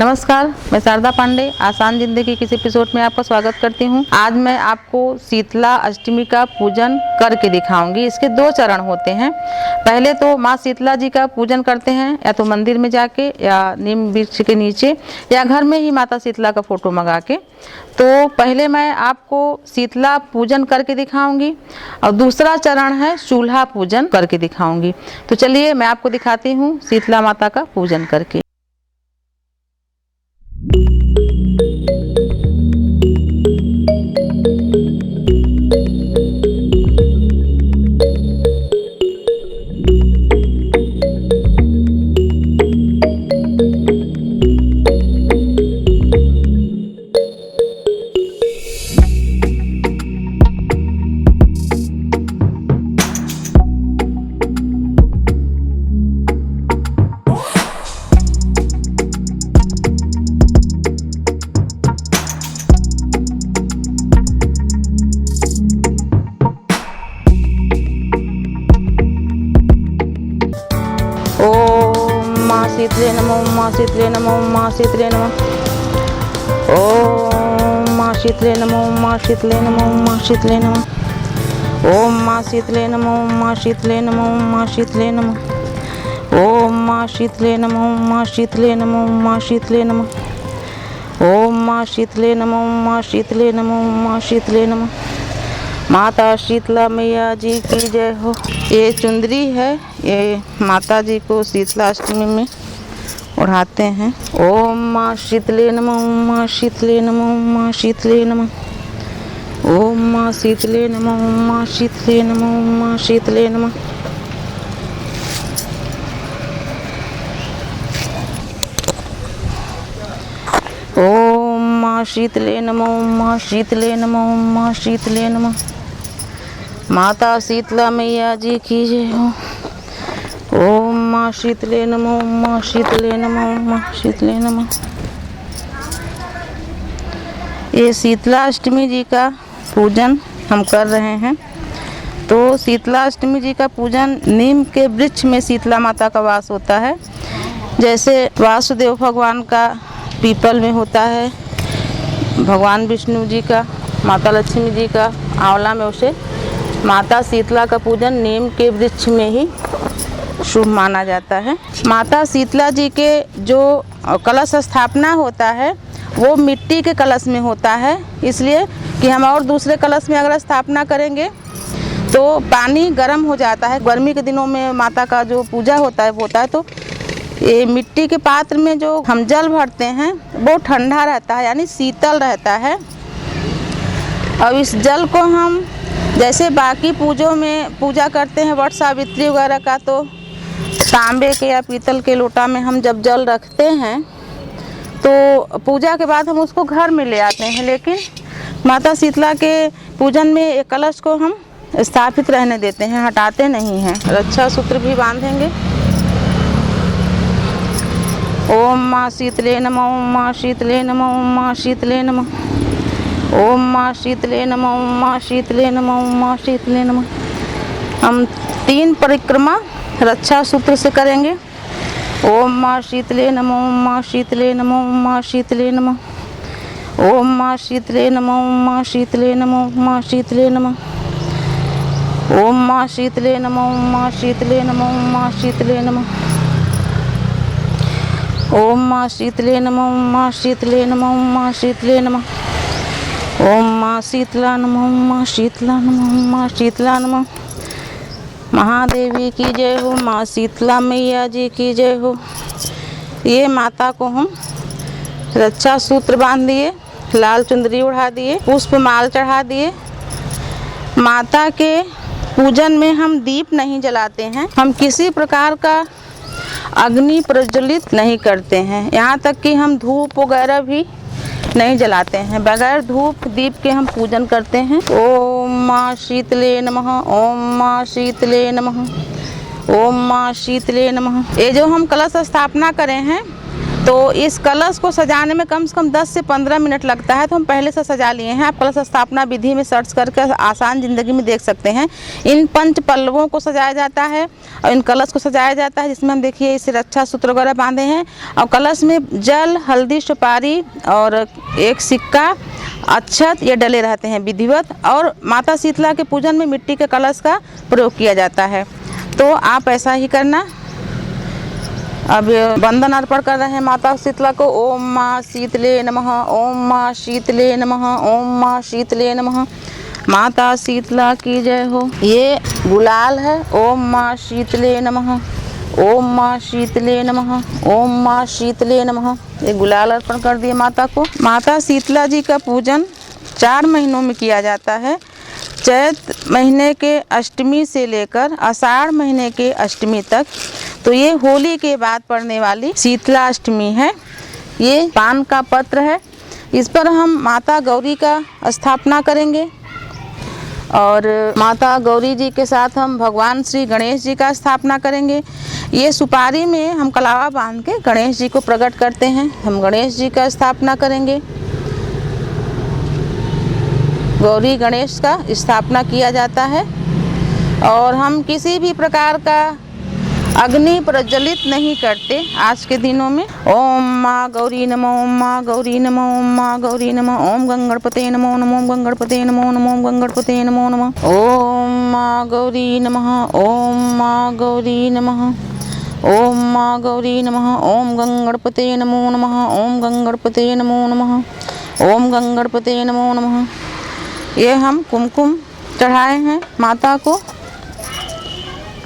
नमस्कार, मैं शारदा पांडे आसान जिंदगी के इस एपिसोड में आपका स्वागत करती हूँ। आज मैं आपको शीतला अष्टमी का पूजन करके दिखाऊंगी। इसके दो चरण होते हैं। पहले तो माँ शीतला जी का पूजन करते हैं, या तो मंदिर में जाके या नीम वृक्ष के नीचे या घर में ही माता शीतला का फोटो मंगा के। तो पहले मैं आपको शीतला पूजन करके दिखाऊंगी और दूसरा चरण है चूल्हा पूजन करके दिखाऊंगी। तो चलिए मैं आपको दिखाती हूँ शीतला माता का पूजन करके। माँ शीतले नमो, माँ शीतले नमो, माँ शीतले नमो। ओम माँ शीतले नमो, माँ शीतले नमो, माँ शीतले नमो। ओम माँ शीतले नमो, माँ शीतले नमो, माँ शीतले नमो। ओम माँ शीतले नमो, माँ शीतले नमो, माँ शीतले नमो। ओम माँ शीतले नमो, माँ शीतले नमो, माँ शीतले नमो। माता शीतला मैया जी की जय हो। ये चुंदरी है, ये माता जी को शीतला अष्टमी में ओढ़ाते हैं। ओम माँ शीतले नमो, माँ शीतले नमो, माँ शीतले नमो। ओम माँ शीतले नमो, माँ शीतले नमो, माँ शीतले नमो। ओम माँ शीतले नमो, माँ शीतले नमो, माँ शीतले नमो। माता शीतला मैया जी की जय हो। ओम माँ शीतले नमो, माँ शीतले नमो, माँ शीतले नमो। ये शीतला अष्टमी जी का पूजन हम कर रहे हैं। तो शीतला अष्टमी जी का पूजन, नीम के वृक्ष में शीतला माता का वास होता है। जैसे वासुदेव भगवान का पीपल में होता है, भगवान विष्णु जी का, माता लक्ष्मी जी का आंवला में, उसे माता शीतला का पूजन नीम के वृक्ष में ही शुभ माना जाता है। माता शीतला जी के जो कलश स्थापना होता है वो मिट्टी के कलश में होता है, इसलिए कि हम और दूसरे कलश में अगर स्थापना करेंगे तो पानी गर्म हो जाता है। गर्मी के दिनों में माता का जो पूजा होता है तो ये मिट्टी के पात्र में जो हम जल भरते हैं वो ठंडा रहता है, यानी शीतल रहता है। और इस जल को हम जैसे बाकी पूजों में पूजा करते हैं, वट सावित्री वगैरह का, तो तांबे के या पीतल के लोटा में हम जब जल रखते हैं तो पूजा के बाद हम उसको घर में ले आते हैं। लेकिन माता शीतला के पूजन में एक कलश को हम स्थापित रहने देते हैं, हटाते नहीं हैं। रक्षा सूत्र भी बांधेंगे। ओम माँ शीतले नमो, माँ शीतले नमो, माँ शीतले नमो। ओम माँ शीतले नमो, माँ शीतले नमो, माँ शीतले नमो। हम 3 परिक्रमा रक्षा सूत्र से करेंगे। ओम माँ शीतले नमो, माँ शीतले नमो, माँ शीतले नमो। ओम माँ शीतले नमो, माँ शीतले नमो, माँ शीतले नमो। ओम माँ शीतले नमो, माँ शीतले नमो, माँ शीतले नमो। ओम माँ शीतले नमो, माँ शीतले नमो, माँ शीतले नमो। ओम माँ शीतला नमो, माँ शीतला नमो, माँ शीतला नमो। महादेवी की जय हो, माँ शीतला मैया जी की जय हो। ये माता को हम रक्षा सूत्र बांध दिए, लाल चुंदरी उड़ा दिए, पुष्प माल चढ़ा दिए। माता के पूजन में हम दीप नहीं जलाते हैं, हम किसी प्रकार का अग्नि प्रज्वलित नहीं करते हैं, यहाँ तक कि हम धूप वगैरह भी नहीं जलाते हैं। बगैर धूप दीप के हम पूजन करते हैं। ओम माँ शीतले नमः, ओम माँ शीतले नमः, ओम माँ शीतले नमः। ये जो हम कलश स्थापना करें हैं तो इस कलश को सजाने में कम से कम 10 से 15 मिनट लगता है, तो हम पहले से सजा लिए हैं। आप कलश स्थापना विधि में सर्च करके आसान ज़िंदगी में देख सकते हैं। इन पंच पल्लवों को सजाया जाता है और इन कलश को सजाया जाता है, जिसमें हम देखिए इसे रक्षा सूत्र वगैरह बांधे हैं और कलश में जल, हल्दी, सुपारी और एक सिक्का, अक्षत ये डले रहते हैं विधिवत। और माता शीतला के पूजन में मिट्टी के कलश का प्रयोग किया जाता है। तो आप ऐसा ही करना। अब वंदन अर्पण कर रहे हैं माता शीतला को। ओम माँ शीतले नमः, ओम माँ शीतले नमः, ओम माँ शीतले नमः। माता शीतला की जय हो। ये गुलाल है। ओम माँ शीतले नमः, ओम माँ शीतले नमः, ओम माँ शीतले नमः। ये गुलाल अर्पण कर दिए माता को। माता शीतला जी का पूजन 4 महीनों में किया जाता है। चैत महीने के अष्टमी से लेकर आषाढ़ महीने के अष्टमी तक। तो ये होली के बाद पड़ने वाली शीतला अष्टमी है। ये पान का पत्र है, इस पर हम माता गौरी का स्थापना करेंगे और माता गौरी जी के साथ हम भगवान श्री गणेश जी का स्थापना करेंगे। ये सुपारी में हम कलावा बांध के गणेश जी को प्रकट करते हैं। हम गणेश जी का स्थापना करेंगे। गौरी गणेश का स्थापना किया जाता है और हम किसी भी प्रकार का अग्नि प्रज्वलित नहीं करते आज के दिनों में। ओम माँ गौरी नमः, ओम माँ गौरी नमः, ओम माँ गौरी नमः, ओम गंगणपते नमो नमः, ओम गंगणपते नमो नमः, ओम गंगणपते नमो नमः। ओम माँ गौरी नमः, ओम माँ गौरी नमः, ओम माँ गौरी नमः, ओम गंगणपते नमो नमः, ओम गंगणपते नमो नमः, ओम गंगणपते नमो नमः। ये हम कुमकुम चढ़ाए हैं माता को।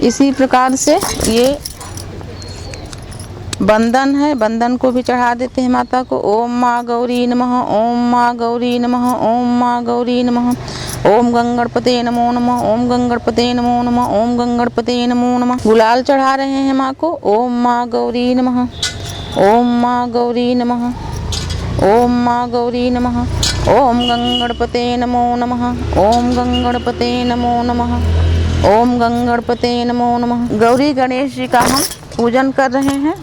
इसी प्रकार से ये बंधन है, बंधन को भी चढ़ा देते हैं माता को। ओम माँ गौरी नमः, ओम माँ गौरी नमः, ओम माँ गौरी नमः, ओम गंगणपते नमो नमः, ओम गंगणपते नमो नमः, ओम गंगणपते नमो नमः। गुलाल चढ़ा रहे हैं माँ को। ओम माँ गौरी नमः, ओम माँ गौरी नमः, ओम माँ गौरी नमः, ओम गंगणपते नमो नमः, ओम गंगणपते नमो नमः, ओम गंगणपते नमो नमः। गौरी गणेश जी का हम पूजन कर रहे हैं।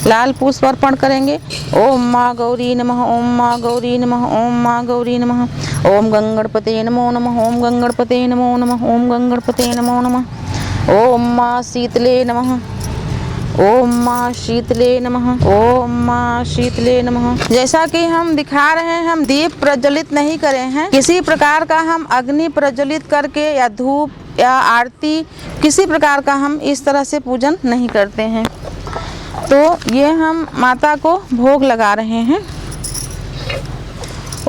लाल पुष्प अर्पण करेंगे। ओम माँ गौरी नमः, ओम माँ गौरी नमः, ओम माँ गौरी नमः, ओम गंगणपते नमो नमः, ओम गंगणपते नमो नमः, ओम गंगणपते नमो नमः। ओम माँ शीतले नमः, ओम माँ शीतले नमः, ओम माँ शीतले नमः। जैसा कि हम दिखा रहे हैं, हम दीप प्रज्वलित नहीं करे हैं। किसी प्रकार का हम अग्नि प्रज्वलित करके या धूप या आरती किसी प्रकार का हम इस तरह से पूजन नहीं करते हैं। तो ये हम माता को भोग लगा रहे हैं।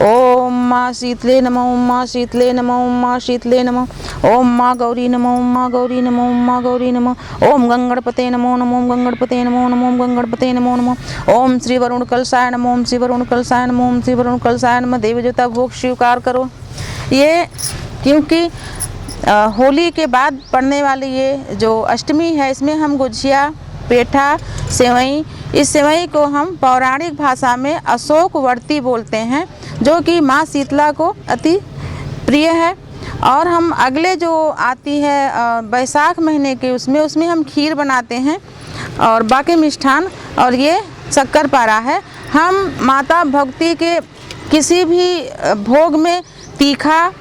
ओम माँ शीतले नमः, ओम माँ शीतले नमः, ओम माँ शीतले नमः, ओम माँ गौरी नमः, ओम माँ गौरी नमः, ओम माँ गौरी नमः, ओम गंगणपते नमो नमः, ओम गंगणपते नमो नमः, ओम गंगणपते नमो नमः। ओम श्री वरुण कलशाय नमः, ओम श्री वरुण कलशाय नमः, ओम श्री वरुण कलशाय नमः। देवी देवता भोग स्वीकार करो। ये क्योंकि होली के बाद पड़ने वाली ये जो अष्टमी है, इसमें हम गुझिया, पेठा, सेवई, इस सेवई को हम पौराणिक भाषा में अशोक वर्ती बोलते हैं, जो कि माँ शीतला को अति प्रिय है। और हम अगले जो आती है बैसाख महीने के उसमें हम खीर बनाते हैं और बाकी मिष्ठान, और ये शक्कर पारा है। हम माता भक्ति के किसी भी भोग में तीखा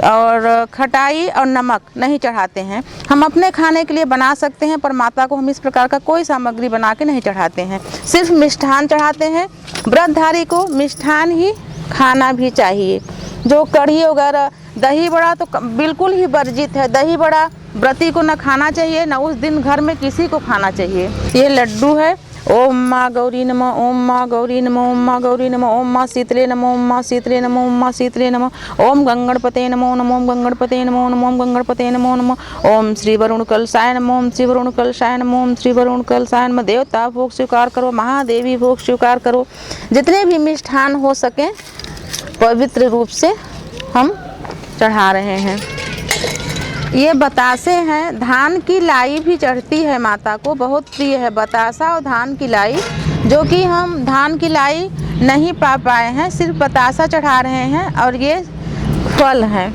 और खटाई और नमक नहीं चढ़ाते हैं। हम अपने खाने के लिए बना सकते हैं, पर माता को हम इस प्रकार का कोई सामग्री बना के नहीं चढ़ाते हैं, सिर्फ मिष्ठान चढ़ाते हैं। व्रतधारी को मिष्ठान ही खाना भी चाहिए। जो कढ़ी वगैरह, दही बड़ा तो बिल्कुल ही वर्जित है। दही बड़ा व्रती को न खाना चाहिए, न उस दिन घर में किसी को खाना चाहिए। ये लड्डू है। ओम माँ गौरी नमः, ओम माँ गौरी नमः, ओम माँ गौरी नमः, ओम माँ शीतले नमः, ओम माँ शीतले नमः, ओम माँ शीतले नमः। ओम गंगणपते नमो नमः, ओम गंगणपते नमो नमः, ओम गंगणपते नमो नमः। ओम श्री वरुण कलशाय नमः, ओम श्री वरुण कलशाय नमः, ओम श्री वरुण कलशाय नमः। देवता भोग स्वीकार करो, महादेवी भोग स्वीकार करो। जितने भी मिष्ठान हो सके पवित्र रूप से हम चढ़ा रहे हैं। ये बतासे हैं। धान की लाई भी चढ़ती है माता को, बहुत प्रिय है बतासा और धान की लाई, जो कि हम धान की लाई नहीं पा पाए हैं, सिर्फ बतासा चढ़ा रहे हैं। और ये फल हैं।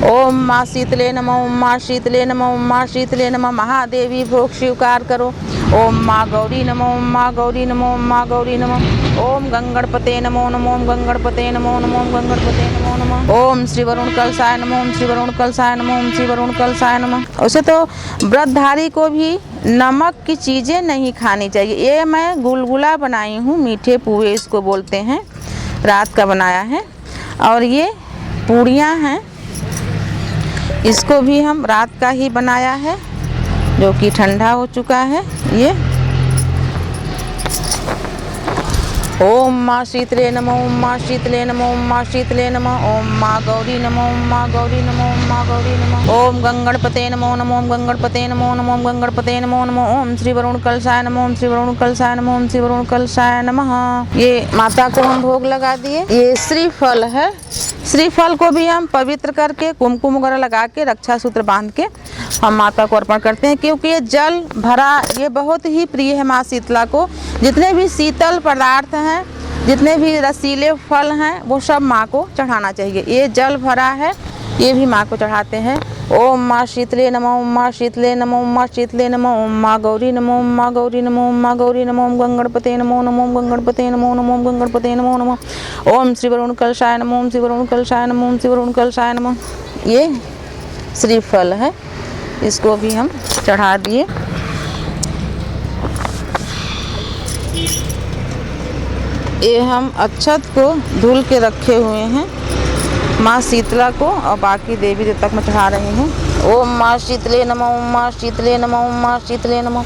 ओम माँ शीतले नमः, ओम माँ शीतले नमः, ओम माँ शीतले नमः। महादेवी भोग स्वीकार करो। ओम माँ गौरी नमः, ओम माँ गौरी नमः, ओम माँ गौरी नमः। ओम गंगणपते नमो नमः, ओम गंगणपते नमो नमः, ओम गंगणपते नमो नमः। ओम श्री वरुण कलशाय नमः, ओम श्री वरुण कलशाय नमः, ओम श्री वरुण कलशाय नमः। वैसे तो व्रतधारी को भी नमक की चीज़ें नहीं खानी चाहिए। ये मैं गुलगुला बनाई हूँ, मीठे पुए इसको बोलते हैं, रात का बनाया है। और ये पूड़ियाँ हैं, इसको भी हम रात का ही बनाया है, जो कि ठंडा हो चुका है। ये ओम माँ शीतले नमः, ओम माँ शीतले नमः, ओम माँ शीतले नमः। ओम माँ गौरी नमः, ओम माँ गौरी नमः, ओम माँ गौरी नमः। ओम गंगणपते नमो नमः, ओम गंगणपते नमो नमः, ओम गंगणपते नमो नमः। ओम श्री वरुण कलशाय नमः, ओम श्री वरुण कलशाय नमः, ओम श्री वरुण कलशाय नमः। ये माता को हम भोग लगा दिए। ये श्रीफल है, श्रीफल को भी हम पवित्र करके कुमकुम वगैरह लगा के रक्षा सूत्र बांध के हम माता को अर्पण करते हैं, क्योंकि ये जल भरा, ये बहुत ही प्रिय है माँ शीतला को। जितने भी शीतल पदार्थ हैं, जितने भी रसीले फल हैं, वो सब माँ को चढ़ाना चाहिए। ये जल भरा है, ये भी माँ को चढ़ाते हैं। ओम माँ शीतले नमः, ओम माँ शीतले नमः, ओम माँ शीतले नमः। ओम माँ गौरी नमः, ओम माँ गौरी नमः, ओम माँ गौरी नमः। ओम गंगणपते नमो नमः, ओम गंगणपते नमो नमः, ओम गंगणपते नमो नमः। ओम श्री वरुण कलशाय नमः, ओम श्री वरुण कलशाय नमः, ओम श्री वरुण कलशाय नमः। ये श्रीफल है, इसको भी हम चढ़ा दिए। ये हम अक्षत को धुल के रखे हुए हैं माँ शीतला को, और बाकी देवी देवता को मैं चढ़ा रही हूँ। ओम माँ शीतले नमः, ओम माँ शीतले नमः, ओम माँ शीतले नमः।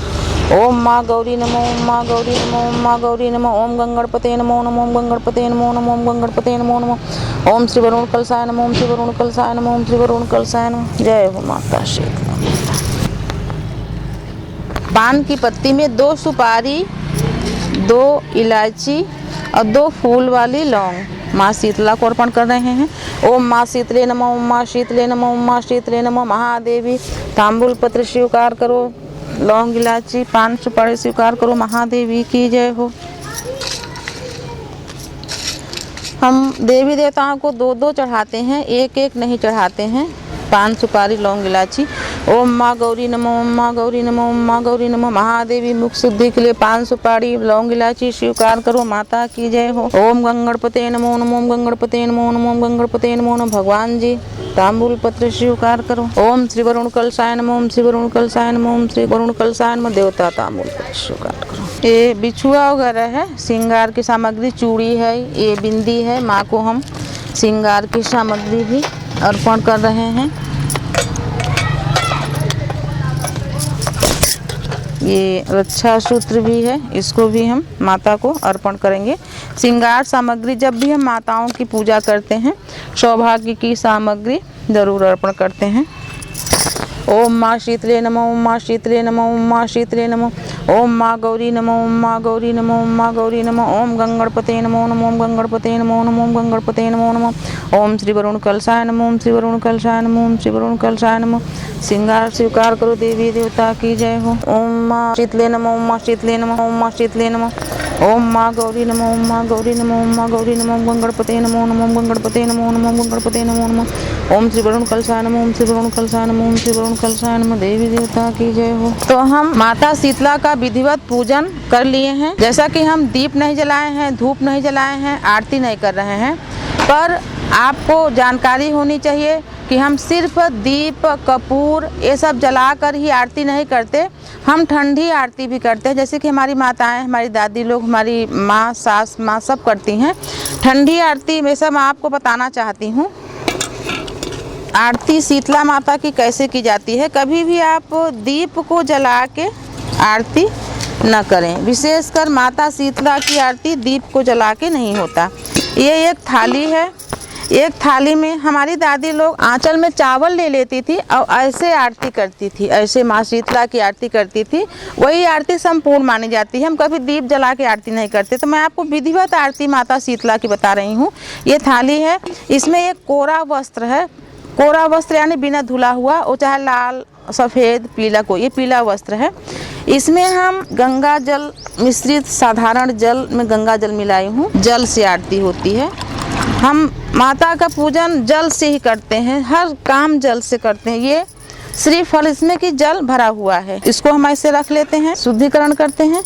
ओम माँ गौरी नमः, ओम माँ गौरी नमः, ओम माँ गौरी नमः। ओम गंगणपते नमो नमः, ओम गंगणपते नमो नमः, ओम गंगणपते नमो नमः। ओम श्री वरुण कलशाय नमः, ओम श्री वरुण कलशाय नमः, ओम श्री वरुण कलशाय नमः। जय हो माता शीतला। पान की पत्ती में 2 सुपारी, 2 इलायची और 2 फूल वाली लौंग माँ शीतला को अर्पण कर रहे हैं। ओम माँ शीतले नमः, ओम माँ शीतले नमः, ओम माँ शीतले नमः। महादेवी तांबूल पत्र स्वीकार करो, लौंग इलायची पान सुपारी स्वीकार करो। महादेवी की जय हो। हम देवी देवताओं को 2-2 चढ़ाते हैं, 1-1 नहीं चढ़ाते हैं। पान सुपारी लौंग इलायची। ओम माँ गौरी नमः, ओम माँ गौरी नमः, ओम माँ गौरी नमः। महादेवी मुख शुद्धि के लिए पान सुपारी लौंग इलायची स्वीकार करो। माता की जय हो। ओम गंगणपते नमो नमः, ओम गंगणपते नमो नमः, ओम गंगणपते नमो नमः। भगवान जी तांबूल पत्र स्वीकार करो। ओम श्री वरुण कलशाय नमः, ओम श्री वरुण कलशाय नमः, ओम श्री वरुण कलशाय नमः। देवता तांबूल पत्र स्वीकार करो। ये बिछुआ वगैरह है, श्रृंगार की सामग्री, चूड़ी है, ये बिंदी है। माँ को हम श्रृंगार की सामग्री भी अर्पण कर रहे हैं। ये रक्षा सूत्र भी है, इसको भी हम माता को अर्पण करेंगे। श्रृंगार सामग्री जब भी हम माताओं की पूजा करते हैं, सौभाग्य की सामग्री जरूर अर्पण करते हैं। ओम माँ शीतले नमः, ओम माँ शीतले नमः, ओम माँ शीतले नमः। ओम माँ गौरी नमः, ओम माँ गौरी नमः, ओम माँ गौरी नमः। ओम गंगणपते नमो नमः, ओम गंगणपते नमो नमः, ओम गंगणपते नमो नमः। ओम श्री वरुण कलशाय नमः, ओम श्री वरुण कलशाय नमः, ओम श्री वरुण कलशाय नमः। श्रृंगार स्वीकार करो, देवी देवता की जय हो। ओम माँ शीतले नमः, ओम माँ शीतले नमः, ओम माँ शीतले नमः। ओम माँ गौरी नमः, ओम माँ गौरी नमः, ओम माँ गौरी नमः। ओम गंगणपते नमो नमः, ओम गंगणपते नमो नमः, ओम गंगणपते नमो नमः। ओम श्री वरुण कलशाय नमः, ओम श्री वरुण कलशाय नमः, ओम श्री वरुण कलशाय नमः। देवी देवता की जय हो। तो हम माता शीतला का विधिवत पूजन कर लिए हैं। जैसा कि हम दीप नहीं जलाए हैं, धूप नहीं जलाए हैं, आरती नहीं कर रहे हैं, पर आपको जानकारी होनी चाहिए कि हम सिर्फ दीप कपूर ये सब जलाकर ही आरती नहीं करते, हम ठंडी आरती भी करते हैं। जैसे कि हमारी माताएं, हमारी दादी लोग, हमारी माँ, सास माँ सब करती हैं ठंडी आरती। मैं सब आपको बताना चाहती हूँ आरती शीतला माता की कैसे की जाती है। कभी भी आप दीप को जला के आरती न करें, विशेषकर माता शीतला की आरती दीप को जला के नहीं होता। ये एक थाली है, एक थाली में हमारी दादी लोग आंचल में चावल ले लेती थी और ऐसे आरती करती थी, ऐसे माँ शीतला की आरती करती थी। वही आरती संपूर्ण मानी जाती है। हम कभी दीप जला के आरती नहीं करते। तो मैं आपको विधिवत आरती माता शीतला की बता रही हूँ। ये थाली है, इसमें एक कोरा वस्त्र है। कोरा वस्त्र यानी बिना धुला हुआ, वो चाहे लाल, सफ़ेद, पीला, को ये पीला वस्त्र है। इसमें हम गंगा जल मिश्रित साधारण जल में गंगा जल मिलाई हूँ। जल से आरती होती है। हम माता का पूजन जल से ही करते हैं, हर काम जल से करते हैं। ये श्रीफल इसमें कि जल भरा हुआ है, इसको हम ऐसे रख लेते हैं, शुद्धिकरण करते हैं।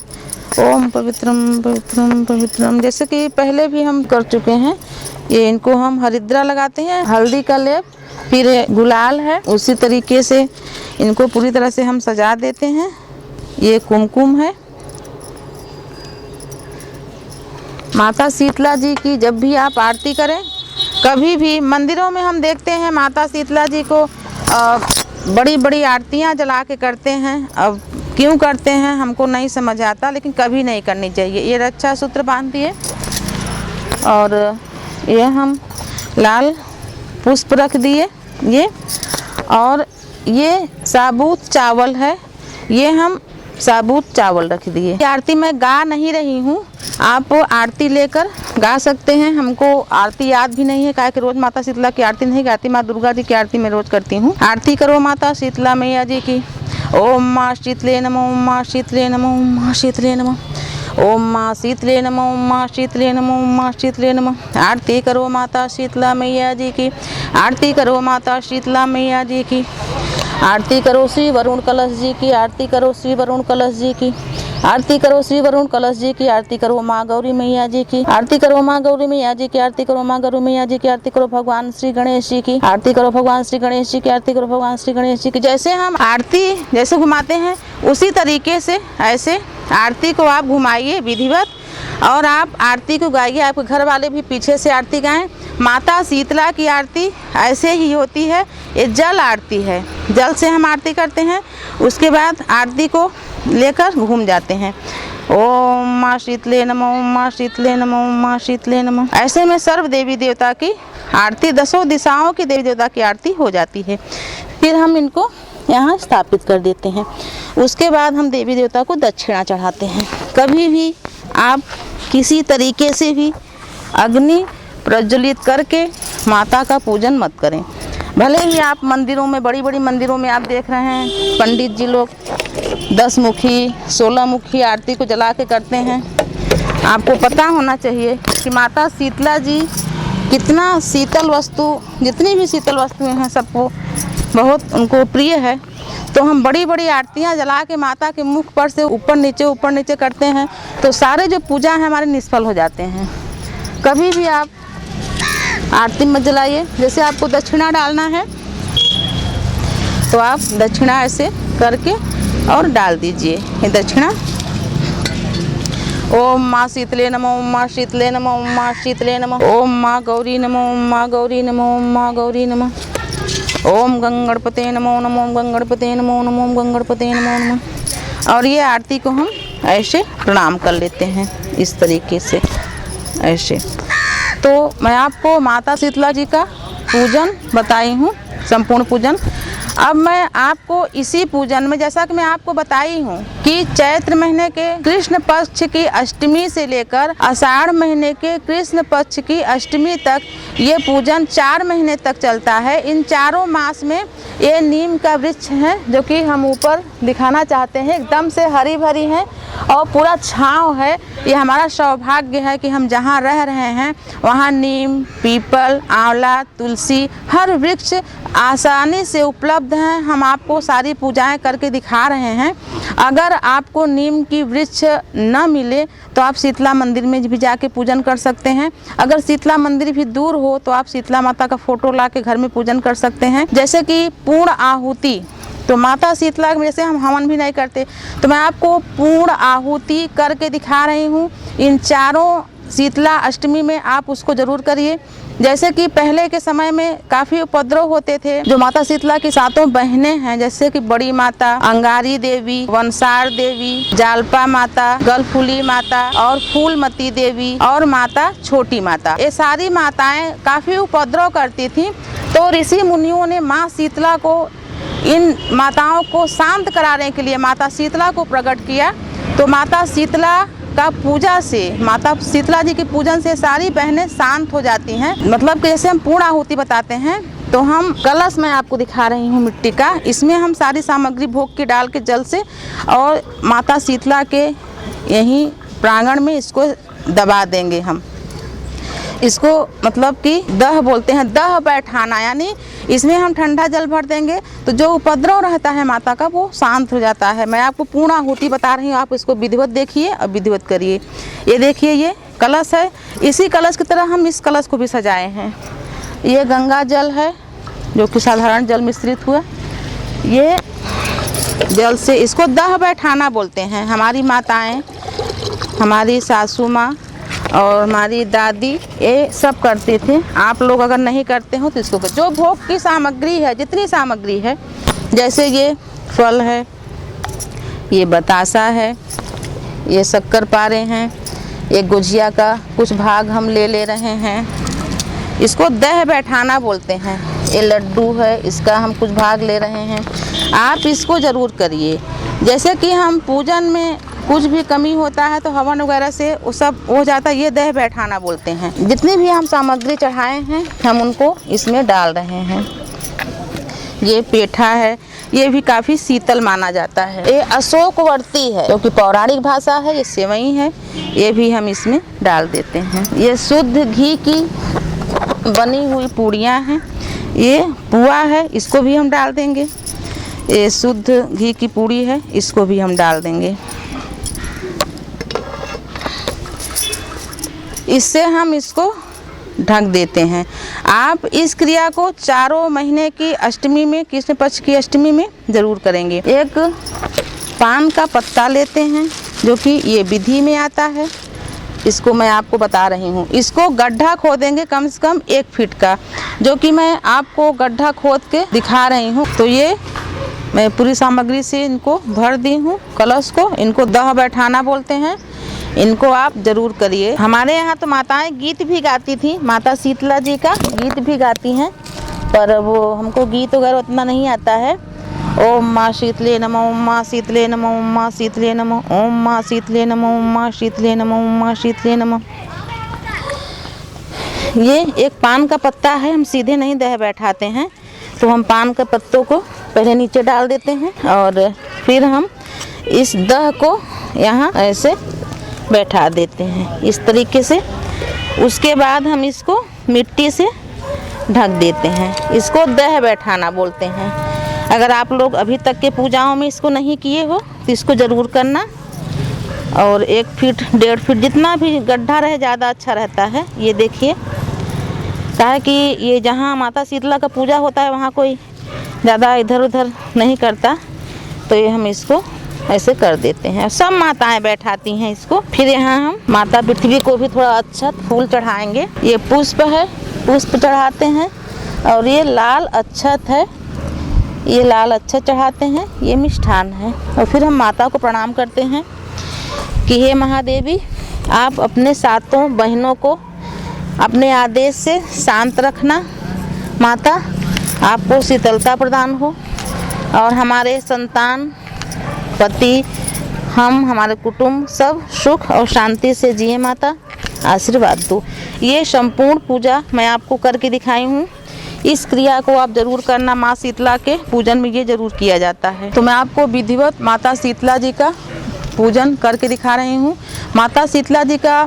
ओम पवित्रम पवित्रम पवित्रम, जैसे कि पहले भी हम कर चुके हैं। ये इनको हम हरिद्रा लगाते हैं, हल्दी का लेप, फिर गुलाल है, उसी तरीके से इनको पूरी तरह से हम सजा देते हैं। ये कुमकुम है। माता शीतला जी की जब भी आप आरती करें, कभी भी मंदिरों में हम देखते हैं माता शीतला जी को बड़ी बड़ी आरतियां जला के करते हैं। अब क्यों करते हैं हमको नहीं समझ आता, लेकिन कभी नहीं करनी चाहिए। ये रक्षा सूत्र बांध दिए और ये हम लाल पुष्प रख दिए ये, और ये साबुत चावल है, ये हम साबुत चावल रख दिए। आरती मैं गा नहीं रही हूँ, आप आरती लेकर गा सकते हैं। हमको आरती याद भी नहीं है, काहे कि रोज माता शीतला की आरती नहीं गाती, माँ दुर्गा जी की आरती मैं रोज करती हूँ। आरती करो माता शीतला मैया जी की। ओम माँ शीतले नमो, ओम माँ शीतले नमो, ओम माँ शीतले नमो, ओम माँ शीतले नमो, ओम माँ शीतले नमो, ओम माँ शीतले नमो। आरती करो माता शीतला मैया जी की, आरती करो माता शीतला मैया जी की। आरती करो श्री वरुण कलश जी की, आरती करो श्री वरुण कलश जी की, आरती करो श्री वरुण कलश जी की। आरती करो माँ गौरी मैया जी की, आरती करो माँ गौरी मैया जी की, आरती करो माँ गौरी मैया जी की। आरती करो भगवान श्री गणेश जी की, आरती करो भगवान श्री गणेश जी की, आरती करो भगवान श्री गणेश जी की। जैसे हम आरती जैसे घुमाते हैं, उसी तरीके से ऐसे आरती को आप घुमाइए विधिवत, और आप आरती को गाइए। आपके घर वाले भी पीछे से आरती गाएं। माता शीतला की आरती ऐसे ही होती है, ये जल आरती है, जल से हम आरती करते हैं। उसके बाद आरती को लेकर घूम जाते हैं। ओम माँ शीतले नमो, ओम माँ शीतले नमो, ओम माँ शीतले नमो। ऐसे में सर्व देवी देवता की आरती, 10 दिशाओं की देवी देवता की आरती हो जाती है। फिर हम इनको यहाँ स्थापित कर देते हैं। उसके बाद हम देवी देवता को दक्षिणा चढ़ाते हैं। कभी भी आप किसी तरीके से भी अग्नि प्रज्वलित करके माता का पूजन मत करें। भले ही आप मंदिरों में, बड़ी बड़ी मंदिरों में आप देख रहे हैं पंडित जी लोग 10 मुखी 16 मुखी आरती को जला के करते हैं। आपको पता होना चाहिए कि माता शीतला जी कितना शीतल वस्तु, जितनी भी शीतल वस्तुएं हैं सबको बहुत उनको प्रिय है। तो हम बड़ी बड़ी आरतियां जला के माता के मुख पर से ऊपर नीचे करते हैं, तो सारे जो पूजा हैं हमारे निष्फल हो जाते हैं। कभी भी आप आरती मत जलाइए। जैसे आपको दक्षिणा डालना है तो आप दक्षिणा ऐसे करके और डाल दीजिए ये दक्षिणा। ओम माँ शीतले नमो, ओम माँ शीतले नमो, ओम माँ शीतले नमो, ओम माँ गौरी नमो, ओम माँ गौरी नमो, ओम माँ गौरी नमो। ओम गंगणपते नमो नमो, ओम गंगणपते नमो नमो, ओम गंगणपते नमो नमो। और ये आरती को हम ऐसे प्रणाम कर लेते हैं, इस तरीके से ऐसे। तो मैं आपको माता शीतला जी का पूजन बताई हूँ, संपूर्ण पूजन। अब मैं आपको इसी पूजन में, जैसा कि मैं आपको बताई हूँ कि चैत्र महीने के कृष्ण पक्ष की अष्टमी से लेकर आषाढ़ महीने के कृष्ण पक्ष की अष्टमी तक ये पूजन 4 महीने तक चलता है। इन चारों मास में ये नीम का वृक्ष है, जो कि हम ऊपर दिखाना चाहते हैं, एकदम से हरी भरी है और पूरा छांव है। ये हमारा सौभाग्य है कि हम जहाँ रह रहे हैं वहाँ नीम, पीपल, आंवला, तुलसी, हर वृक्ष आसानी से उपलब्ध हैं। हम आपको सारी पूजाएं करके दिखा रहे हैं। अगर आपको नीम की वृक्ष न मिले तो आप शीतला मंदिर में भी जाके पूजन कर सकते हैं। अगर शीतला मंदिर भी दूर हो तो आप शीतला माता का फोटो ला के घर में पूजन कर सकते हैं। जैसे कि पूर्ण आहुति, तो माता शीतला में जैसे हम हवन भी नहीं करते, तो मैं आपको पूर्ण आहुति करके दिखा रही हूँ। इन चारों शीतला अष्टमी में आप उसको जरूर करिए। जैसे कि पहले के समय में काफ़ी उपद्रव होते थे। जो माता शीतला की 7 बहनें हैं, जैसे कि बड़ी माता अंगारी देवी, वंसार देवी, जालपा माता, गलफुली माता और फूलमती देवी और माता छोटी माता, ये सारी माताएं काफ़ी उपद्रव करती थी। तो ऋषि मुनियों ने माँ शीतला को, इन माताओं को शांत कराने के लिए माता शीतला को प्रकट किया। तो माता शीतला का पूजा से, माता शीतला जी के पूजन से सारी बहनें शांत हो जाती हैं। मतलब कि जैसे हम पूर्ण आहुति बताते हैं, तो हम कलश में आपको दिखा रही हूँ मिट्टी का, इसमें हम सारी सामग्री भोग के डाल के जल से और माता शीतला के यहीं प्रांगण में इसको दबा देंगे हम। इसको मतलब कि दह बोलते हैं, दह बैठाना, यानी इसमें हम ठंडा जल भर देंगे तो जो उपद्रव रहता है माता का वो शांत हो जाता है। मैं आपको पूर्ण आहुति बता रही हूँ, आप इसको विधिवत देखिए और विधिवत करिए। ये देखिए ये कलश है, इसी कलश की तरह हम इस कलश को भी सजाए हैं। ये गंगा जल है जो कि साधारण जल मिश्रित हुआ, ये जल से इसको दह बैठाना बोलते हैं। हमारी माताएं, हमारी सासू माँ और हमारी दादी ये सब करते थे। आप लोग अगर नहीं करते हो तो इसको जो भोग की सामग्री है, जितनी सामग्री है, जैसे ये फल है, ये बतासा है, ये शक्कर पारे हैं, ये गुजिया का कुछ भाग हम ले रहे हैं, इसको दह बैठाना बोलते हैं। ये लड्डू है, इसका हम कुछ भाग ले रहे हैं। आप इसको ज़रूर करिए। जैसे कि हम पूजन में कुछ भी कमी होता है तो हवन वगैरह से वो सब हो जाता है, ये दह बैठाना बोलते हैं। जितनी भी हम सामग्री चढ़ाए हैं हम उनको इसमें डाल रहे हैं। ये पेठा है, ये भी काफ़ी शीतल माना जाता है। ये अशोकवर्ती है जो कि पौराणिक भाषा है। ये सेवई है, ये भी हम इसमें डाल देते हैं। ये शुद्ध घी की बनी हुई पूड़ियाँ हैं, ये पुआ है, इसको भी हम डाल देंगे। ये शुद्ध घी की पूड़ी है, इसको भी हम डाल देंगे। इससे हम इसको ढक देते हैं। आप इस क्रिया को चारों महीने की अष्टमी में, कृष्ण पक्ष की अष्टमी में ज़रूर करेंगे। एक पान का पत्ता लेते हैं जो कि ये विधि में आता है, इसको मैं आपको बता रही हूँ। इसको गड्ढा खोदेंगे कम से कम 1 फीट का, जो कि मैं आपको गड्ढा खोद के दिखा रही हूँ। तो ये मैं पूरी सामग्री से इनको भर दी हूँ कलश को। इनको दह बैठाना बोलते हैं, इनको आप जरूर करिए। हमारे यहाँ तो माताएं गीत भी गाती थी, माता शीतला जी का गीत भी गाती हैं, पर वो हमको गीत वगैरह उतना नहीं आता है। ओम माँ शीतले नमः, ओम माँ शीतले नमः, ओम माँ शीतले नमः, ओम माँ शीतले नमः, ओम माँ शीतले नमः, ओम माँ शीतले नमः। ये एक पान का पत्ता है, हम सीधे नहीं दह बैठाते हैं, तो हम पान के पत्तों को पहले नीचे डाल देते हैं और फिर हम इस दह को यहाँ ऐसे बैठा देते हैं इस तरीके से। उसके बाद हम इसको मिट्टी से ढक देते हैं। इसको दह बैठाना बोलते हैं। अगर आप लोग अभी तक के पूजाओं में इसको नहीं किए हो तो इसको ज़रूर करना। और 1 फीट 1.5 फीट जितना भी गड्ढा रहे ज़्यादा अच्छा रहता है। ये देखिए, क्या है कि ये जहाँ माता शीतला का पूजा होता है वहाँ कोई ज़्यादा इधर उधर नहीं करता, तो ये हम इसको ऐसे कर देते हैं। सब माताएं बैठाती हैं इसको। फिर यहाँ हम माता पृथ्वी को भी थोड़ा अच्छा फूल चढ़ाएंगे। ये पुष्प है, पुष्प चढ़ाते हैं। और ये लाल अक्षत है, ये लाल अक्षत चढ़ाते हैं। ये मिष्ठान है। और फिर हम माता को प्रणाम करते हैं कि हे महादेवी, आप अपने 7 बहनों को अपने आदेश से शांत रखना। माता, आपको शीतलता प्रदान हो और हमारे संतान, पति, हम, हमारे कुटुंब सब सुख और शांति से जिए। माता आशीर्वाद दो। ये संपूर्ण पूजा मैं आपको करके दिखाई हूँ। इस क्रिया को आप जरूर करना। माँ शीतला के पूजन में ये जरूर किया जाता है। तो मैं आपको विधिवत माता शीतला जी का पूजन करके दिखा रही हूँ। माता शीतला जी का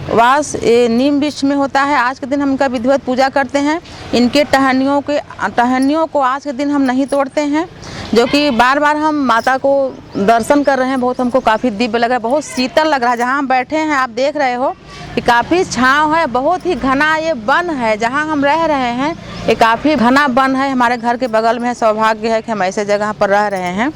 वास नीम वृक्ष में होता है। आज के दिन हम इनका विधिवत पूजा करते हैं। इनके टहनियों को आज के दिन हम नहीं तोड़ते हैं, जो कि बार बार हम माता को दर्शन कर रहे हैं। बहुत हमको काफ़ी दिव्य लगा, बहुत शीतल लग रहा है। जहाँ हम बैठे हैं आप देख रहे हो कि काफ़ी छाँव है, बहुत ही घना ये वन है। जहाँ हम रह रहे हैं ये काफ़ी घना वन है, हमारे घर के बगल में है। सौभाग्य है कि हम ऐसे जगह पर रह रहे हैं।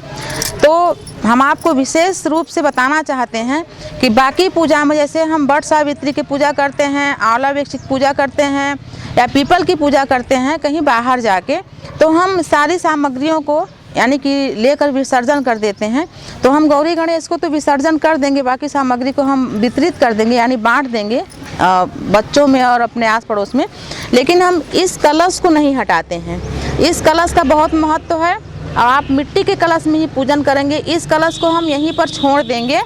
तो हम आपको विशेष रूप से बताना चाहते हैं कि बाकी पूजा में जैसे हम वट सावित्री की पूजा करते हैं, आंवला वृक्ष की पूजा करते हैं या पीपल की पूजा करते हैं कहीं बाहर जाके, तो हम सारी सामग्रियों को यानी कि लेकर विसर्जन कर देते हैं। तो हम गौरी गणेश को तो विसर्जन कर देंगे, बाकी सामग्री को हम वितरित कर देंगे यानी बांट देंगे बच्चों में और अपने आस पड़ोस में। लेकिन हम इस कलश को नहीं हटाते हैं। इस कलश का बहुत महत्व है और आप मिट्टी के कलश में ही पूजन करेंगे। इस कलश को हम यहीं पर छोड़ देंगे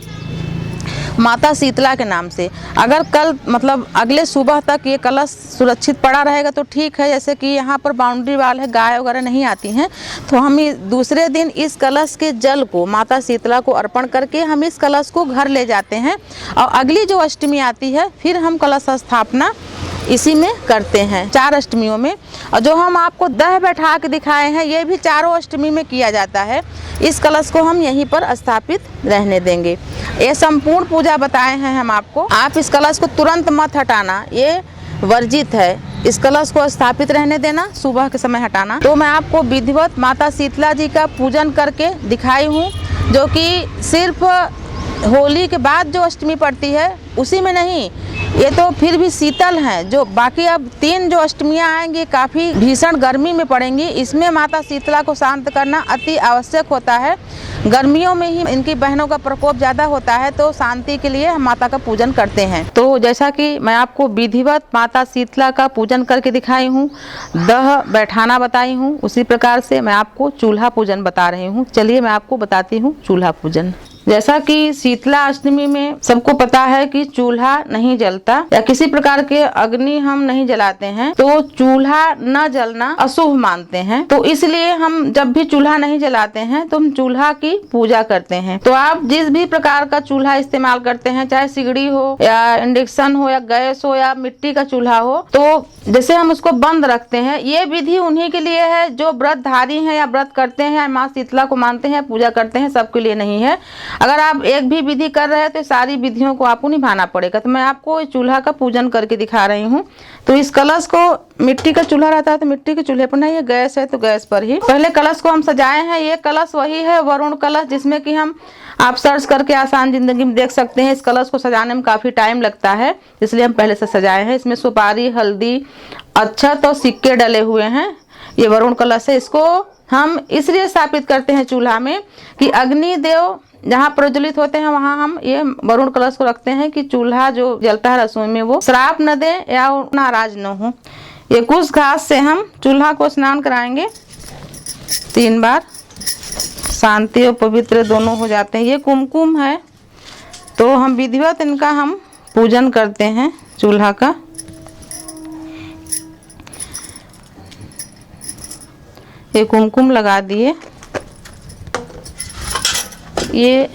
माता शीतला के नाम से। अगर कल मतलब अगले सुबह तक ये कलश सुरक्षित पड़ा रहेगा तो ठीक है। जैसे कि यहाँ पर बाउंड्री वाल है, गाय वगैरह नहीं आती हैं, तो हम दूसरे दिन इस कलश के जल को माता शीतला को अर्पण करके हम इस कलश को घर ले जाते हैं। और अगली जो अष्टमी आती है फिर हम कलश स्थापना इसी में करते हैं 4 अष्टमियों में। और जो हम आपको दह बैठा के दिखाए हैं ये भी चारों अष्टमी में किया जाता है। इस कलश को हम यहीं पर स्थापित रहने देंगे। ये संपूर्ण पूजा बताए हैं हम आपको। आप इस कलश को तुरंत मत हटाना, ये वर्जित है। इस कलश को स्थापित रहने देना, सुबह के समय हटाना। तो मैं आपको विधिवत माता शीतला जी का पूजन करके दिखाई हूँ, जो कि सिर्फ होली के बाद जो अष्टमी पड़ती है उसी में नहीं, ये तो फिर भी शीतल हैं। जो बाकी अब 3 जो अष्टमियाँ आएंगी काफ़ी भीषण गर्मी में पड़ेंगी, इसमें माता शीतला को शांत करना अति आवश्यक होता है। गर्मियों में ही इनकी बहनों का प्रकोप ज़्यादा होता है, तो शांति के लिए हम माता का पूजन करते हैं। तो जैसा कि मैं आपको विधिवत माता शीतला का पूजन करके दिखाई हूँ, दह बैठाना बताई हूँ, उसी प्रकार से मैं आपको चूल्हा पूजन बता रही हूँ। चलिए मैं आपको बताती हूँ चूल्हा पूजन। जैसा कि शीतला अष्टमी में सबको पता है कि चूल्हा नहीं जलता या किसी प्रकार के अग्नि हम नहीं जलाते हैं, तो चूल्हा न जलना अशुभ मानते हैं। तो इसलिए हम जब भी चूल्हा नहीं जलाते हैं तो हम चूल्हा की पूजा करते हैं। तो आप जिस भी प्रकार का चूल्हा इस्तेमाल करते हैं, चाहे सिगड़ी हो या इंडक्शन हो या गैस हो या मिट्टी का चूल्हा हो, तो जैसे हम उसको बंद रखते हैं, ये विधि उन्हीं के लिए है जो व्रतधारी हैं या व्रत करते हैं, माँ शीतला को मानते हैं, पूजा करते हैं, सबके लिए नहीं है। अगर आप एक भी विधि कर रहे हैं तो सारी विधियों को आपको निभाना पड़ेगा। तो मैं आपको चूल्हा का पूजन करके दिखा रही हूँ। तो इस कलश को, मिट्टी का चूल्हा रहता है तो मिट्टी के चूल्हे पर नहीं, ये गैस है तो गैस पर ही पहले कलश को हम सजाए हैं। ये कलश वही है वरुण कलश, जिसमें कि हम आप सर्च करके आसान जिंदगी में देख सकते हैं। इस कलश को सजाने में काफ़ी टाइम लगता है, इसलिए हम पहले से सजाए हैं। इसमें सुपारी, हल्दी, अक्षत और सिक्के डले हुए हैं। ये वरुण कलश है। इसको हम इसलिए स्थापित करते हैं चूल्हा में कि अग्नि देव जहाँ प्रज्वलित होते हैं वहाँ हम ये वरुण कलश को रखते हैं कि चूल्हा जो जलता है रसोई में वो श्राप न दे या नाराज न हो। ये कुश घास से हम चूल्हा को स्नान कराएंगे 3 बार, शांति और पवित्र दोनों हो जाते हैं। ये कुमकुम है, तो हम विधिवत इनका हम पूजन करते हैं चूल्हा का। ये कुमकुम लगा दिए। ये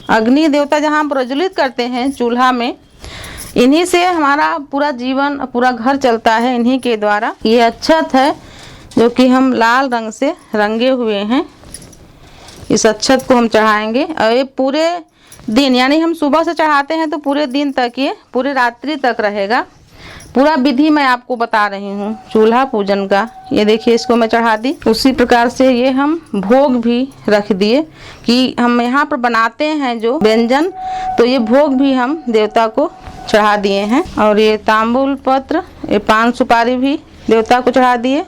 अग्नि देवता जहाँ हम प्रज्वलित करते हैं चूल्हा में, इन्हीं से हमारा पूरा जीवन, पूरा घर चलता है, इन्हीं के द्वारा। ये अक्षत है जो कि हम लाल रंग से रंगे हुए हैं। इस अक्षत को हम चढ़ाएंगे और ये पूरे दिन, यानी हम सुबह से चढ़ाते हैं तो पूरे दिन तक, ये पूरे रात्रि तक रहेगा। पूरा विधि मैं आपको बता रही हूँ चूल्हा पूजन का। ये देखिए, इसको मैं चढ़ा दी। उसी प्रकार से ये हम भोग भी रख दिए कि हम यहाँ पर बनाते हैं जो व्यंजन, तो ये भोग भी हम देवता को चढ़ा दिए हैं। और ये तांबूल पत्र, ये पान सुपारी भी देवता को चढ़ा दिए।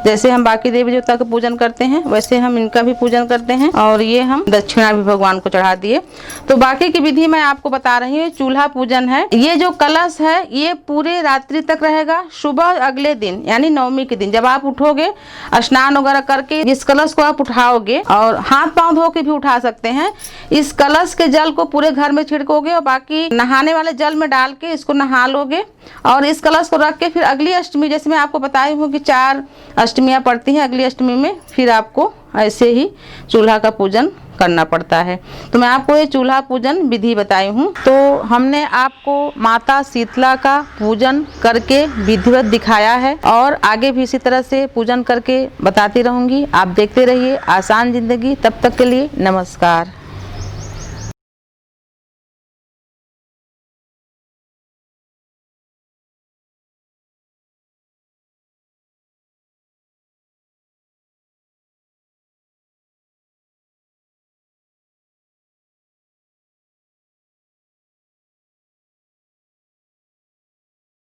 जैसे हम बाकी देवी देवता का पूजन करते हैं वैसे हम इनका भी पूजन करते हैं। और ये हम दक्षिणा भी भगवान को चढ़ा दिए। तो बाकी की विधि मैं आपको बता रही हूँ। चूल्हा पूजन है। ये जो कलश है ये पूरे रात्रि तक रहेगा। सुबह अगले दिन यानी नवमी के दिन जब आप उठोगे, स्नान वगैरह करके इस कलश को आप उठाओगे और हाथ पांव धो के भी उठा सकते हैं। इस कलश के जल को पूरे घर में छिड़कोगे और बाकी नहाने वाले जल में डाल के इसको नहा लोगे। और इस कलश को रख के फिर अगली अष्टमी, जैसे मैं आपको बताई हूँ कि 4 अष्टमियाँ पड़ती हैं, अगली अष्टमी में फिर आपको ऐसे ही चूल्हा का पूजन करना पड़ता है। तो मैं आपको ये चूल्हा पूजन विधि बताई हूँ। तो हमने आपको माता शीतला का पूजन करके विधिवत दिखाया है और आगे भी इसी तरह से पूजन करके बताती रहूँगी। आप देखते रहिए आसान जिंदगी। तब तक के लिए नमस्कार।